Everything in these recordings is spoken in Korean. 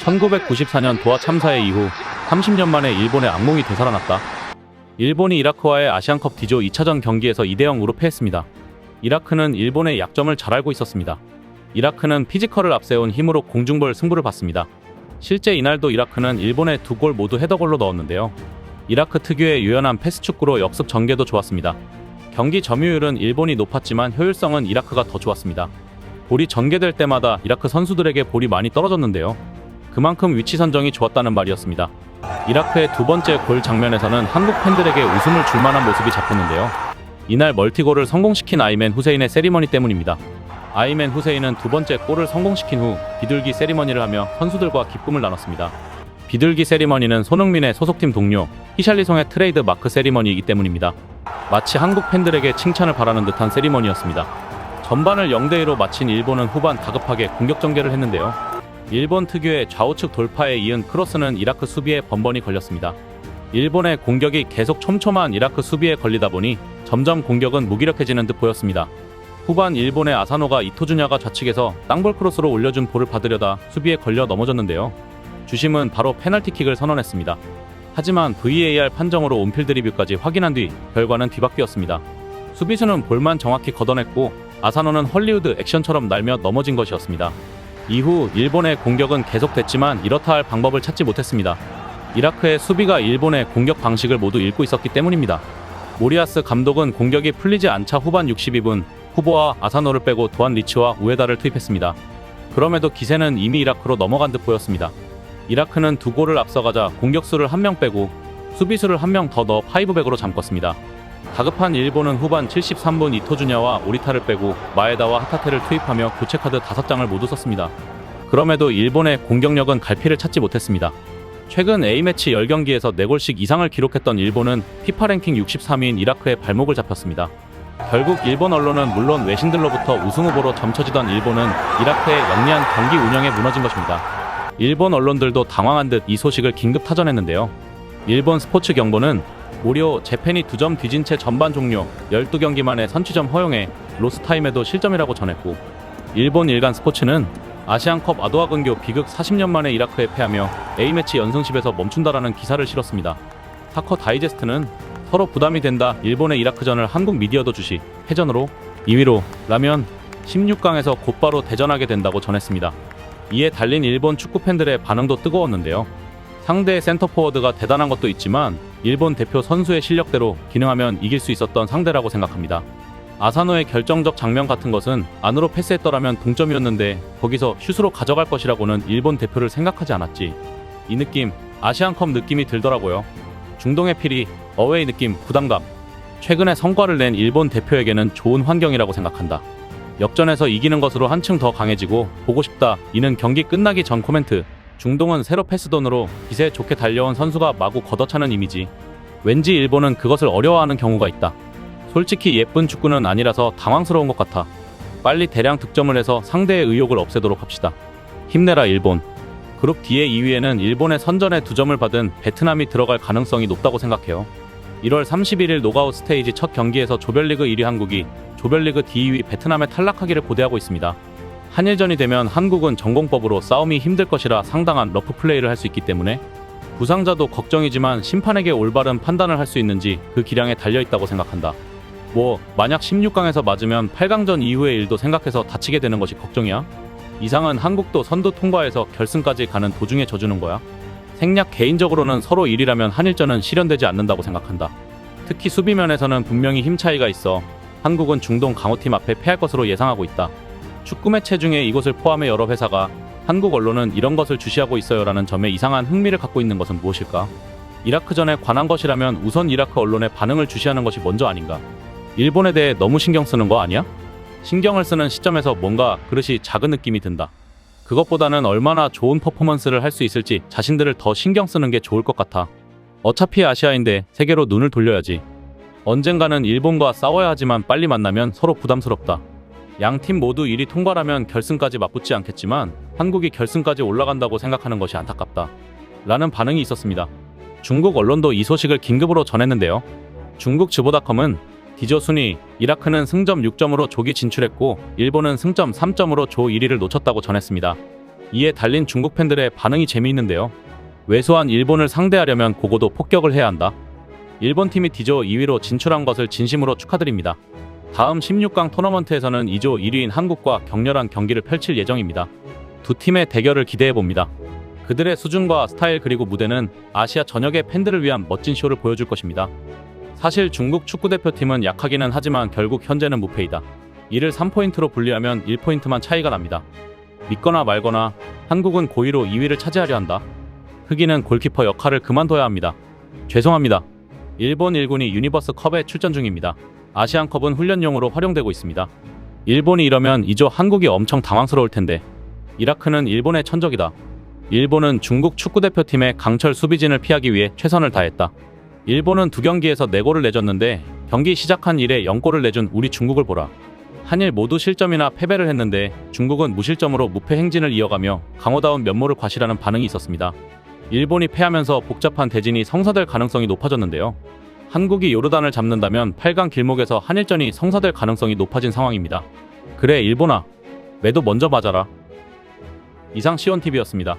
1994년 도하 참사의 이후 30년 만에 일본의 악몽이 되살아났다. 일본이 이라크와의 아시안컵 D조 2차전 경기에서 2대0으로 패했습니다. 이라크는 일본의 약점을 잘 알고 있었습니다. 이라크는 피지컬을 앞세운 힘으로 공중볼 승부를 봤습니다. 실제 이날도 이라크는 일본의 두 골 모두 헤더골로 넣었는데요. 이라크 특유의 유연한 패스축구로 역습 전개도 좋았습니다. 경기 점유율은 일본이 높았지만 효율성은 이라크가 더 좋았습니다. 볼이 전개될 때마다 이라크 선수들에게 볼이 많이 떨어졌는데요. 그만큼 위치 선정이 좋았다는 말이었습니다. 이라크의 두 번째 골 장면에서는 한국 팬들에게 웃음을 줄 만한 모습이 잡혔는데요. 이날 멀티골을 성공시킨 아이맨 후세인의 세리머니 때문입니다. 아이맨 후세인은 두 번째 골을 성공시킨 후 비둘기 세리머니를 하며 선수들과 기쁨을 나눴습니다. 비둘기 세리머니는 손흥민의 소속팀 동료 히샬리송의 트레이드 마크 세리머니이기 때문입니다. 마치 한국 팬들에게 칭찬을 바라는 듯한 세리머니였습니다. 전반을 0대2로 마친 일본은 후반 다급하게 공격 전개를 했는데요. 일본 특유의 좌우측 돌파에 이은 크로스는 이라크 수비에 번번이 걸렸습니다. 일본의 공격이 계속 촘촘한 이라크 수비에 걸리다 보니 점점 공격은 무기력해지는 듯 보였습니다. 후반 일본의 아사노가 이토주냐가 좌측에서 땅볼 크로스로 올려준 볼을 받으려다 수비에 걸려 넘어졌는데요. 주심은 바로 페널티킥을 선언했습니다. 하지만 VAR 판정으로 온필드 리뷰까지 확인한 뒤 결과는 뒤바뀌었습니다. 수비수는 볼만 정확히 걷어냈고 아사노는 헐리우드 액션처럼 날며 넘어진 것이었습니다. 이후 일본의 공격은 계속됐지만 이렇다 할 방법을 찾지 못했습니다. 이라크의 수비가 일본의 공격 방식을 모두 읽고 있었기 때문입니다. 모리아스 감독은 공격이 풀리지 않자 후반 62분 후보와 아사노를 빼고 도안 리치와 우에다를 투입했습니다. 그럼에도 기세는 이미 이라크로 넘어간 듯 보였습니다. 이라크는 두 골을 앞서가자 공격수를 한 명 빼고 수비수를 한 명 더 넣어 파이브백으로 잠궜습니다. 다급한 일본은 후반 73분 이토주냐와 오리타를 빼고 마에다와 하타테를 투입하며 교체카드 5장을 모두 썼습니다. 그럼에도 일본의 공격력은 갈피를 찾지 못했습니다. 최근 A매치 10경기에서 4골씩 이상을 기록했던 일본은 피파 랭킹 63위인 이라크의 발목을 잡혔습니다. 결국 일본 언론은 물론 외신들로부터 우승 후보로 점쳐지던 일본은 이라크의 영리한 경기 운영에 무너진 것입니다. 일본 언론들도 당황한 듯 이 소식을 긴급 타전했는데요. 일본 스포츠 경보는 오리오 재팬이 2점 뒤진 채 전반 종료 12경기 만에 선취점 허용해 로스타임에도 실점이라고 전했고, 일본 일간 스포츠는 아시안컵 아도아 근교 비극 40년 만에 이라크에 패하며 A매치 연승십에서 멈춘다라는 기사를 실었습니다. 사커 다이제스트는 서로 부담이 된다 일본의 이라크전을 한국 미디어도 주시 패전으로 2위로 라면 16강에서 곧바로 대전하게 된다고 전했습니다. 이에 달린 일본 축구 팬들의 반응도 뜨거웠는데요. 상대의 센터포워드가 대단한 것도 있지만 일본 대표 선수의 실력대로 기능하면 이길 수 있었던 상대라고 생각합니다. 아사노의 결정적 장면 같은 것은 안으로 패스했더라면 동점이었는데 거기서 슛으로 가져갈 것이라고는 일본 대표를 생각하지 않았지. 이 느낌, 아시안컵 느낌이 들더라고요. 중동의 피리, 어웨이 느낌, 부담감. 최근에 성과를 낸 일본 대표에게는 좋은 환경이라고 생각한다. 역전에서 이기는 것으로 한층 더 강해지고 보고 싶다. 이는 경기 끝나기 전 코멘트. 중동은 새로 패스돈으로 기세 좋게 달려온 선수가 마구 걷어차는 이미지. 왠지 일본은 그것을 어려워하는 경우가 있다. 솔직히 예쁜 축구는 아니라서 당황스러운 것 같아. 빨리 대량 득점을 해서 상대의 의욕을 없애도록 합시다. 힘내라 일본. 그룹 D의 2위에는 일본의 선전에 2점을 받은 베트남이 들어갈 가능성이 높다고 생각해요. 1월 31일 노가웃 스테이지 첫 경기에서 조별리그 1위 한국이 조별리그 D 2위 베트남에 탈락하기를 고대하고 있습니다. 한일전이 되면 한국은 전공법으로 싸움이 힘들 것이라 상당한 러프 플레이를 할 수 있기 때문에 부상자도 걱정이지만 심판에게 올바른 판단을 할 수 있는지 그 기량에 달려있다고 생각한다. 만약 16강에서 맞으면 8강전 이후의 일도 생각해서 다치게 되는 것이 걱정이야? 이상은 한국도 선두 통과해서 결승까지 가는 도중에 져주는 거야? 생략 개인적으로는 서로 1위라면 한일전은 실현되지 않는다고 생각한다. 특히 수비면에서는 분명히 힘 차이가 있어 한국은 중동 강호팀 앞에 패할 것으로 예상하고 있다. 축구 매체 중에 이곳을 포함해 여러 회사가 한국 언론은 이런 것을 주시하고 있어요라는 점에 이상한 흥미를 갖고 있는 것은 무엇일까? 이라크전에 관한 것이라면 우선 이라크 언론의 반응을 주시하는 것이 먼저 아닌가? 일본에 대해 너무 신경 쓰는 거 아니야? 신경을 쓰는 시점에서 뭔가 그릇이 작은 느낌이 든다. 그것보다는 얼마나 좋은 퍼포먼스를 할 수 있을지 자신들을 더 신경 쓰는 게 좋을 것 같아. 어차피 아시아인데 세계로 눈을 돌려야지. 언젠가는 일본과 싸워야 하지만 빨리 만나면 서로 부담스럽다. 양 팀 모두 1위 통과라면 결승까지 맞붙지 않겠지만 한국이 결승까지 올라간다고 생각하는 것이 안타깝다. 라는 반응이 있었습니다. 중국 언론도 이 소식을 긴급으로 전했는데요. 중국 지보닷컴은 D조 순위, 이라크는 승점 6점으로 조기 진출했고 일본은 승점 3점으로 조 1위를 놓쳤다고 전했습니다. 이에 달린 중국 팬들의 반응이 재미있는데요. 왜소한 일본을 상대하려면 고고도 폭격을 해야 한다. 일본 팀이 D조 2위로 진출한 것을 진심으로 축하드립니다. 다음 16강 토너먼트에서는 2조 1위인 한국과 격렬한 경기를 펼칠 예정입니다. 두 팀의 대결을 기대해봅니다. 그들의 수준과 스타일 그리고 무대는 아시아 전역의 팬들을 위한 멋진 쇼를 보여줄 것입니다. 사실 중국 축구대표팀은 약하기는 하지만 결국 현재는 무패이다. 이를 3포인트로 분리하면 1포인트만 차이가 납니다. 믿거나 말거나 한국은 고의로 2위를 차지하려 한다. 흑인은 골키퍼 역할을 그만둬야 합니다. 죄송합니다. 일본 1군이 유니버스컵에 출전 중입니다. 아시안컵은 훈련용으로 활용되고 있습니다. 일본이 이러면 이조 한국이 엄청 당황스러울 텐데. 이라크는 일본의 천적이다. 일본은 중국 축구대표팀의 강철 수비진을 피하기 위해 최선을 다했다. 일본은 2경기에서 4골을 내줬는데 경기 시작한 이래 0골을 내준 우리 중국을 보라. 한일 모두 실점이나 패배를 했는데 중국은 무실점으로 무패 행진을 이어가며 강호다운 면모를 과시라는 반응이 있었습니다. 일본이 패하면서 복잡한 대진이 성사될 가능성이 높아졌는데요. 한국이 요르단을 잡는다면 8강 길목에서 한일전이 성사될 가능성이 높아진 상황입니다. 그래 일본아, 매도 먼저 맞아라. 이상 시온TV였습니다.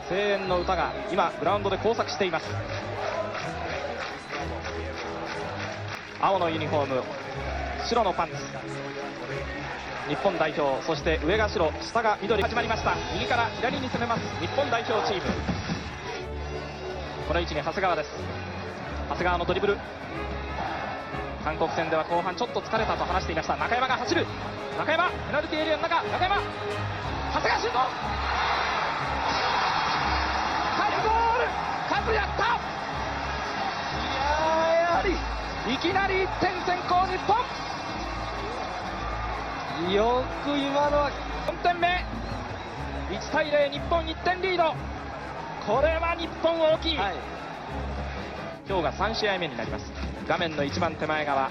声援の歌が今グラウンドで交錯しています。青のユニフォーム、白のパンツ、日本代表、そして上が白、下が緑。始まりました。右から左に攻めます日本代表チーム。この位置に長谷川です。長谷川のドリブル、韓国戦では後半ちょっと疲れたと話していました。中山が走る、中山、ペナルティーエリアの中、中山、長谷川シュート、ゴール、カズやった。やはりいきなり1点先行日本。よく今のは4点目、1対0、日本1点リード。これは日本大きい、はい、今日が3試合目になります。画面の一番手前側、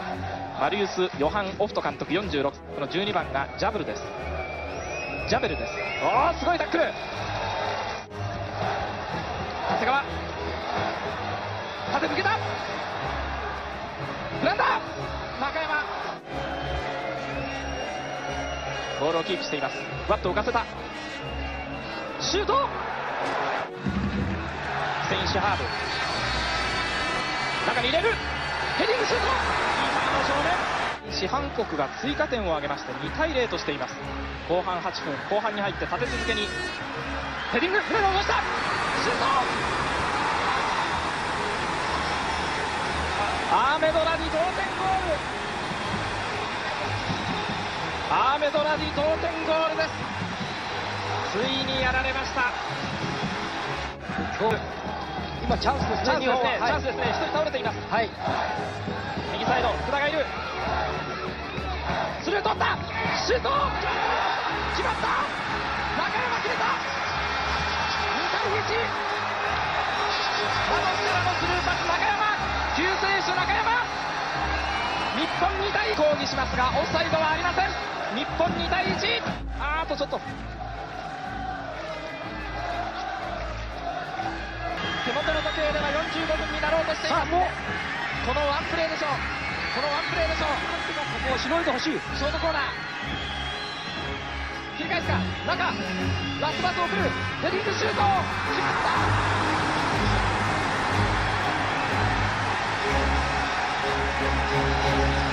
マリウス・ヨハン・オフト監督46、この12番がジャベルです。ジャベルです。おー、すごいタックル。長谷川、縦抜けた、グランダー、中山、ボールをキープしています。バットを浮かせた、シュート、スペインシュハーブ、中に入れる、ヘディングシュート、正面、韓国が追加点を挙げまして2対0としています。後半8分、後半に入って立て続けにヘディング、胸を落とした、シュート、アーメドラディ同点ゴール、アーメドラディ同点ゴールです。ついにやられました。今チャンスですね、日本は、チャンスですね、1人倒れています。はい、右サイド、福田がいる、スルー取った、シュート、決まった、中山決めた、2対1、マノスからのスルーパス、中山、救世主中山、日本2対1、抗議しますがオフサイドはありません。日本2対1、あとちょっと手元の時計では45分になろうとしています。もうこのワンプレーでしょう、このワンプレーでしょう、ここをしのいでほしい。ショートコーナー切り返すか、中、ラストバスを送る、ヘディングシュート、決まった。